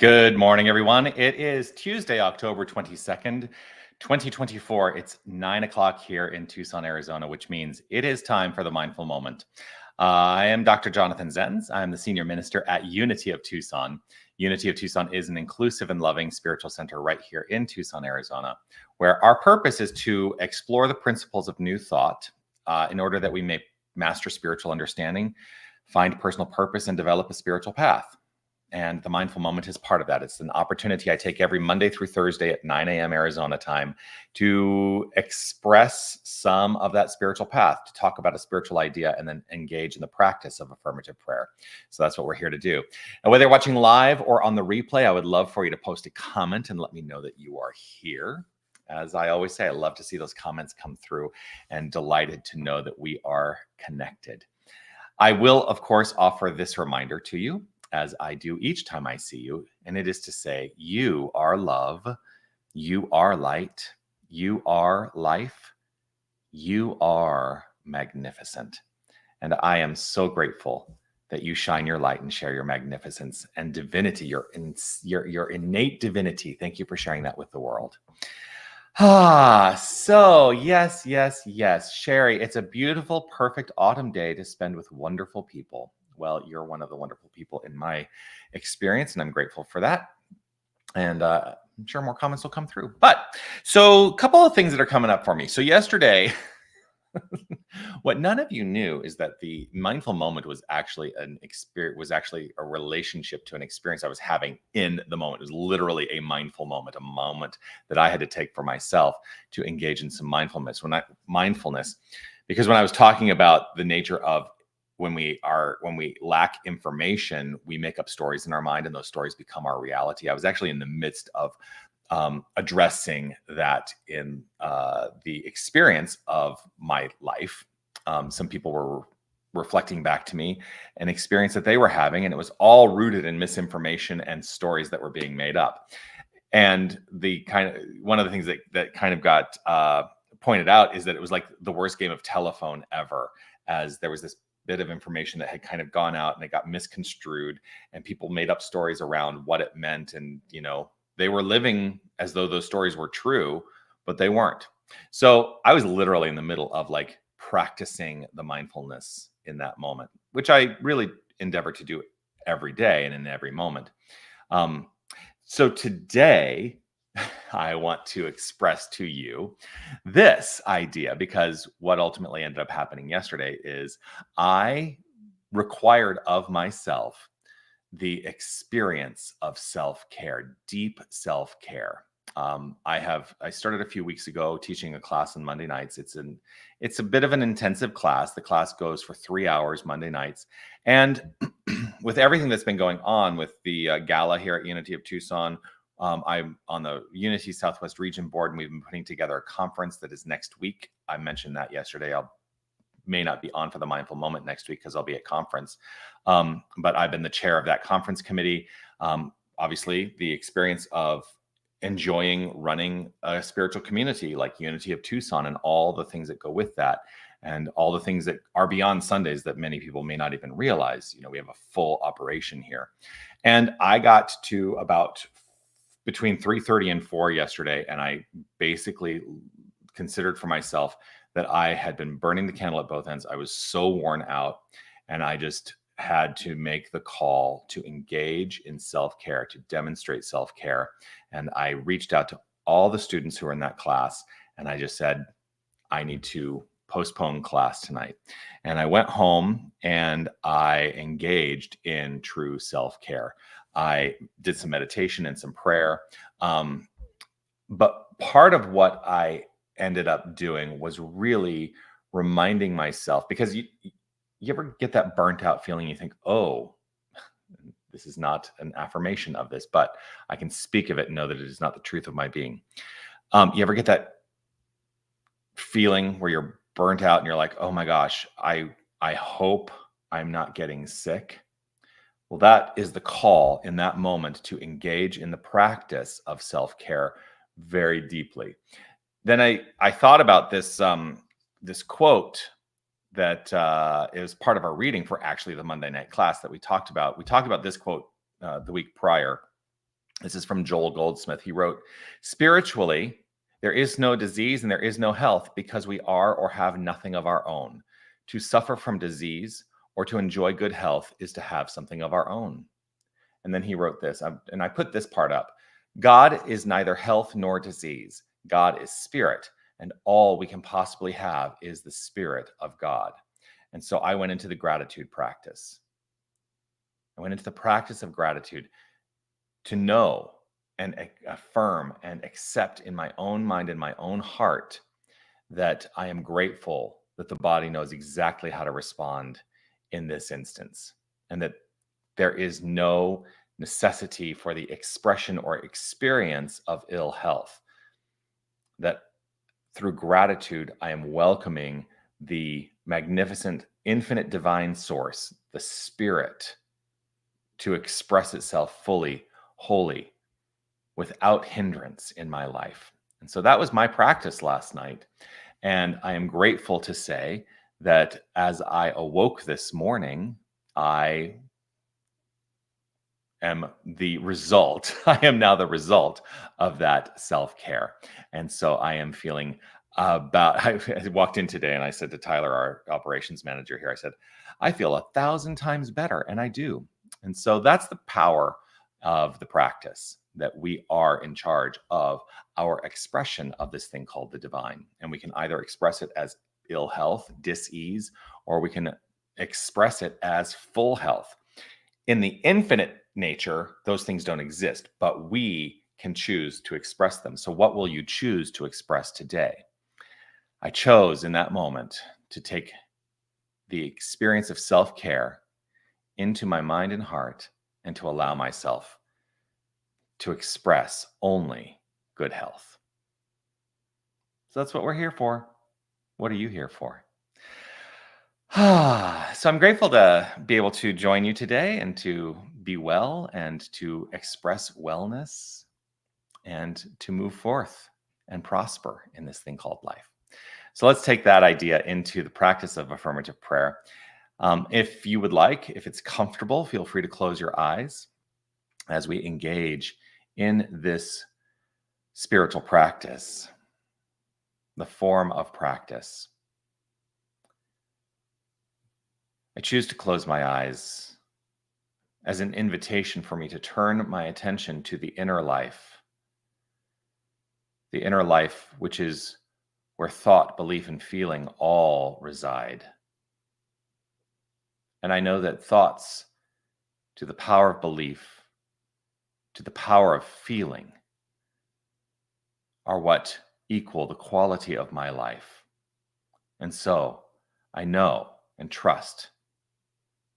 Good morning, everyone. It is Tuesday, October 22nd, 2024. It's 9 o'clock here in Tucson, Arizona, which means it is time for the Mindful Moment. I am Dr. Jonathan Zenz. I am the Senior Minister at Unity of Tucson. Unity of Tucson is an inclusive and loving spiritual center right here in Tucson, Arizona, where our purpose is to explore the principles of new thought in order that we may master spiritual understanding, find personal purpose, and develop a spiritual path. And the Mindful Moment is part of that. It's an opportunity I take every Monday through Thursday at 9 a.m. Arizona time to express some of that spiritual path, to talk about a spiritual idea, and then engage in the practice of affirmative prayer. So that's what we're here to do. And whether you're watching live or on the replay, I would love for you to post a comment and let me know that you are here. As I always say, I love to see those comments come through and delighted to know that we are connected. I will, of course, offer this reminder to you, as I do each time I see you, and it is to say, you are love, you are light, you are life, you are magnificent. And I am so grateful that you shine your light and share your magnificence and divinity, your innate divinity. Thank you for sharing that with the world. So yes, Sherry, it's a beautiful, perfect autumn day to spend with wonderful people. Well, you're one of the wonderful people in my experience, and I'm grateful for that. And I'm sure more comments will come through. But so a couple of things that are coming up for me. So yesterday, what none of you knew is that the mindful moment was actually an experience, was actually a relationship to an experience I was having in the moment. It was literally a mindful moment, a moment that I had to take for myself to engage in some mindfulness. Because when I was talking about the nature of when we lack information, we make up stories in our mind, and those stories become our reality. I was actually in the midst of addressing that in the experience of my life. Some people were reflecting back to me an experience that they were having, and it was all rooted in misinformation and stories that were being made up. And one of the things that kind of got pointed out is that it was like the worst game of telephone ever, as there was this bit of information that had kind of gone out and it got misconstrued, and people made up stories around what it meant. And, they were living as though those stories were true, but they weren't. So I was literally in the middle of like practicing the mindfulness in that moment, which I really endeavor to do every day and in every moment. So today, I want to express to you this idea, because what ultimately ended up happening yesterday is I required of myself the experience of self-care, deep self-care. I started a few weeks ago teaching a class on Monday nights. It's a bit of an intensive class. The class goes for 3 hours Monday nights. And with everything that's been going on with the gala here at Unity of Tucson, I'm on the Unity Southwest Region Board, and we've been putting together a conference that is next week. I mentioned that yesterday. I may not be on for the Mindful Moment next week because I'll be at conference. But I've been the chair of that conference committee. Obviously, the experience of enjoying running a spiritual community like Unity of Tucson and all the things that go with that, and all the things that are beyond Sundays that many people may not even realize. We have a full operation here. And I got to about between 3:30 and 4 yesterday, and I basically considered for myself that I had been burning the candle at both ends. I was so worn out, and I just had to make the call to engage in self-care, to demonstrate self-care. And I reached out to all the students who were in that class, and I just said, I need to postpone class tonight. And I went home and I engaged in true self-care. I did some meditation and some prayer. But part of what I ended up doing was really reminding myself, because you ever get that burnt out feeling, you think, oh, this is not an affirmation of this, but I can speak of it and know that it is not the truth of my being. You ever get that feeling where you're burnt out and you're like, oh my gosh, I hope I'm not getting sick? Well, that is the call in that moment to engage in the practice of self-care very deeply. Then I thought about this quote that is part of our reading for actually the Monday night class that we talked about. We talked about this quote the week prior, This is from Joel Goldsmith. He wrote, "Spiritually, there is no disease and there is no health because we are or have nothing of our own. To suffer from disease or to enjoy good health is to have something of our own." And then he wrote this, and I put this part up. "God is neither health nor disease. God is spirit, and all we can possibly have is the Spirit of God." And so I went into the gratitude practice. I went into the practice of gratitude to know and affirm and accept in my own mind and my own heart that I am grateful that the body knows exactly how to respond in this instance, and that there is no necessity for the expression or experience of ill health. That through gratitude, I am welcoming the magnificent, infinite divine source, the Spirit, to express itself fully, wholly, without hindrance in my life. And so that was my practice last night. And I am grateful to say that as I awoke this morning, I am the result. I am now the result of that self-care. And so I am feeling I walked in today and I said to Tyler, our operations manager here, I said, "I feel 1,000 times better." And I do. And so that's the power of the practice, that we are in charge of our expression of this thing called the divine. And we can either express it as ill health, dis-ease, or we can express it as full health. In the infinite nature, those things don't exist, but we can choose to express them. So what will you choose to express today? I chose in that moment to take the experience of self-care into my mind and heart and to allow myself to express only good health. So that's what we're here for. What are you here for? So I'm grateful to be able to join you today and to be well and to express wellness and to move forth and prosper in this thing called life. So let's take that idea into the practice of affirmative prayer. If you would like, if it's comfortable, feel free to close your eyes as we engage in this spiritual practice, the form of practice. I choose to close my eyes as an invitation for me to turn my attention to the inner life which is where thought, belief, and feeling all reside. And I know that thoughts, to the power of belief, to the power of feeling, are what equal the quality of my life. And so I know and trust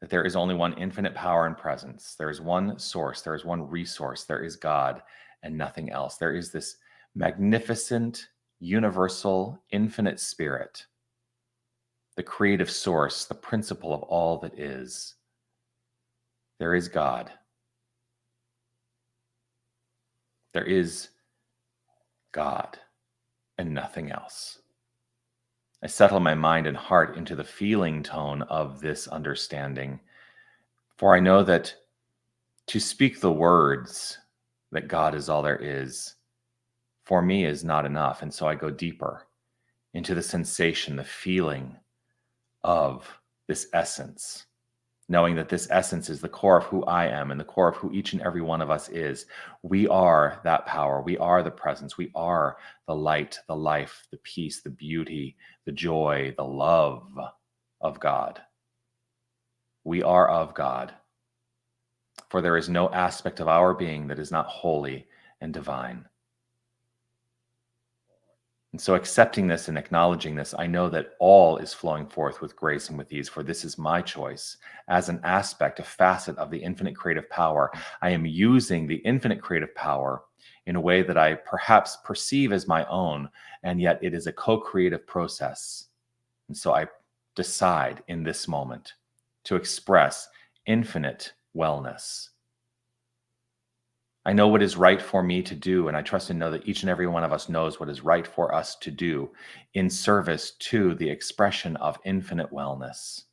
that there is only one infinite power and presence. There is one source, there is one resource, there is God and nothing else. There is this magnificent, universal, infinite spirit, the creative source, the principle of all that is. There is God. There is God and nothing else. I settle my mind and heart into the feeling tone of this understanding, for I know that to speak the words that God is all there is, for me is not enough. And so I go deeper into the sensation, the feeling of this essence, knowing that this essence is the core of who I am and the core of who each and every one of us is. We are that power. We are the presence. We are the light, the life, the peace, the beauty, the joy, the love of God. We are of God. For there is no aspect of our being that is not holy and divine. And so accepting this and acknowledging this, I know that all is flowing forth with grace and with ease, for this is my choice as an aspect, a facet of the infinite creative power. I am using the infinite creative power in a way that I perhaps perceive as my own, and yet it is a co-creative process. And so I decide in this moment to express infinite wellness. I know what is right for me to do, and I trust and know that each and every one of us knows what is right for us to do in service to the expression of infinite wellness.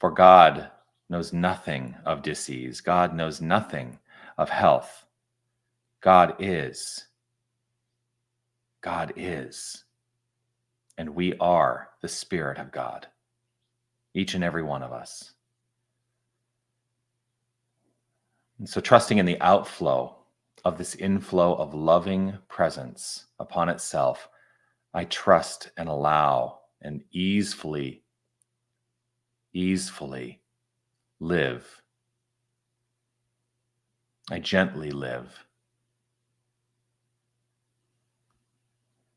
For God knows nothing of disease. God knows nothing of health. God is. God is. And we are the Spirit of God, each and every one of us. And so, trusting in the outflow of this inflow of loving presence upon itself, I trust and allow and easefully live. I gently live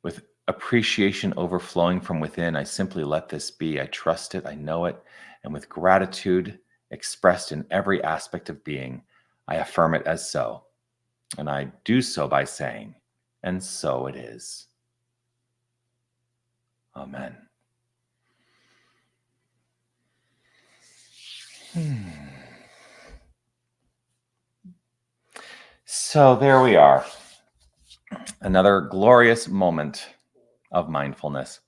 with appreciation overflowing from within. I simply let this be. I trust it. I know it. And with gratitude expressed in every aspect of being, I affirm it as so. And I do so by saying, and so it is. Amen. So there we are. Another glorious moment of mindfulness.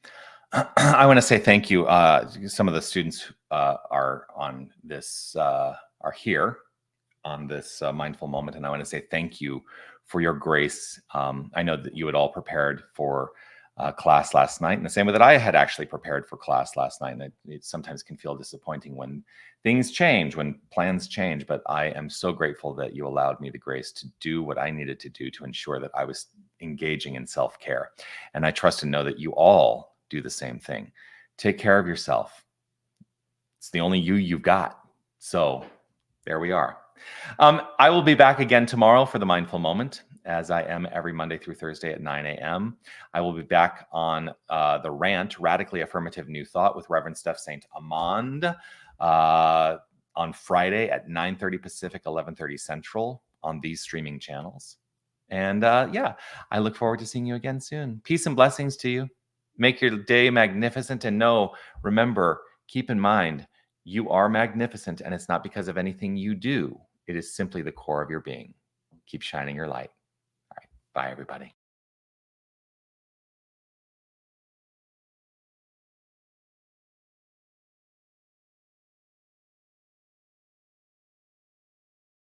I want to say thank you. Some of the students are on this, are here on this mindful moment, and I want to say thank you for your grace. I know that you had all prepared for class last night, in the same way that I had actually prepared for class last night. And it sometimes can feel disappointing when things change, when plans change. But I am so grateful that you allowed me the grace to do what I needed to do to ensure that I was engaging in self-care. And I trust and know that you all do the same thing. Take care of yourself. It's the only you've got. So there we are. I will be back again tomorrow for the Mindful Moment, as I am every Monday through Thursday at 9 a.m. I will be back on the Rant, Radically Affirmative New Thought with Reverend Steph St. Amand on Friday at 9:30 Pacific, 11:30 Central on these streaming channels. And yeah, I look forward to seeing you again soon. Peace and blessings to you. Make your day magnificent. And remember, keep in mind, you are magnificent, and it's not because of anything you do. It is simply the core of your being. Keep shining your light. All right. Bye, everybody.